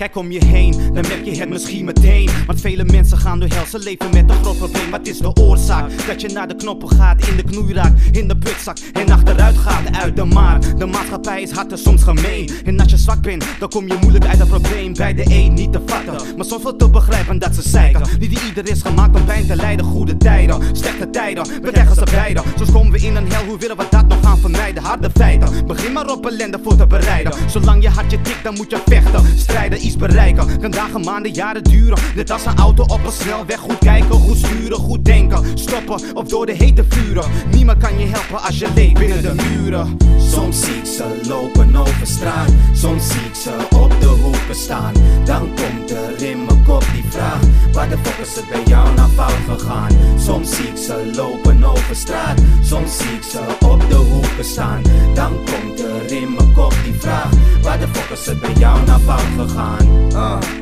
Kijk om je heen, dan merk je het misschien meteen. Want vele mensen gaan door hel, ze leven met een groot probleem. Wat is de oorzaak? Dat je naar de knoppen gaat, in de knoei raakt, in de putzak en achteruit gaat uit de maar. De maatschappij is hard en soms gemeen. En als je zwak bent, dan kom je moeilijk uit dat probleem. Bij de een niet te vatten, maar soms wel te begrijpen dat ze zeiken. Niet ieder is gemaakt om pijn te lijden. Goede tijden, slechte tijden, we krijgen ze beide. Soms komen we in een hel, hoe willen we dat nog gaan vermijden? Harde feiten, begin maar op ellende voor te bereiden. Zolang je hartje tikt, dan moet je vechten, strijden, iets bereiken. Kan dagen, maanden, jaren duren. Net als een auto op een snelweg. Goed kijken, goed sturen, goed denken. Stoppen of door de hete vuren. Niemand kan je helpen als je leeft binnen de muren. Soms zie ik ze lopen over straat, soms zie ik ze op de hoeken staan. Dan komt er in mijn kop die vraag: waar de fuck is het bij jou naar fout gegaan? Soms zie ik ze lopen over straat, soms zie ik ze op de hoeken staan. Dan komt er in mijn kop die vraag: waar de fuck is het bij jou naar fout gegaan?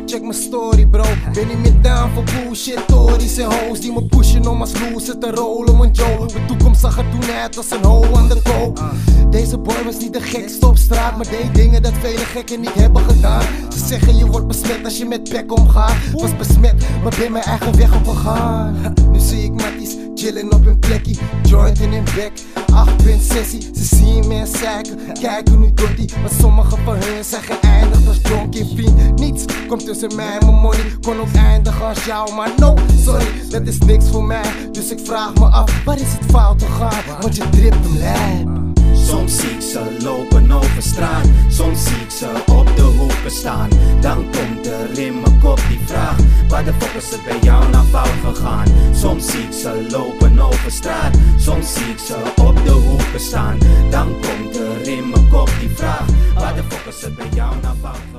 Check mijn story bro, ben niet meer down voor bullshit. Tories en hoes die me pushen om als loser te rollen. Want Joe, mijn toekomst zag er toen uit als een hoe aan de koop. Deze boy was niet de gekste op straat, maar deed dingen dat vele gekken niet hebben gedaan. Ze zeggen je wordt besmet als je met pek omgaat. Was besmet, maar ben mijn eigen weg opgegaan. Nu zie ik matties chillen op hun plekje, joint in hun bek, 8-punt sessie. Ze zien me en zeiken, kijken nu door die. Maar sommige van hun zijn geëindigd als jonkie vriend. Niets komt tussen mij en mijn money, kon ook eindigen als jou. Maar no, sorry, dat is niks voor mij. Dus ik vraag me af, waar is het fout gegaan? Want je dript hem lijp. Soms zie ik ze lopen over straat, soms zie ik ze op de hoeken staan. Dan komt er in mijn kop die vraag: waar de fuck is het bij jou naar fout gegaan? Soms zie ik ze lopen over straat, soms zie ik ze op de hoeken staan. Dan komt er in mijn kop die vraag: waar de fuck is het bij jou naar fout gegaan?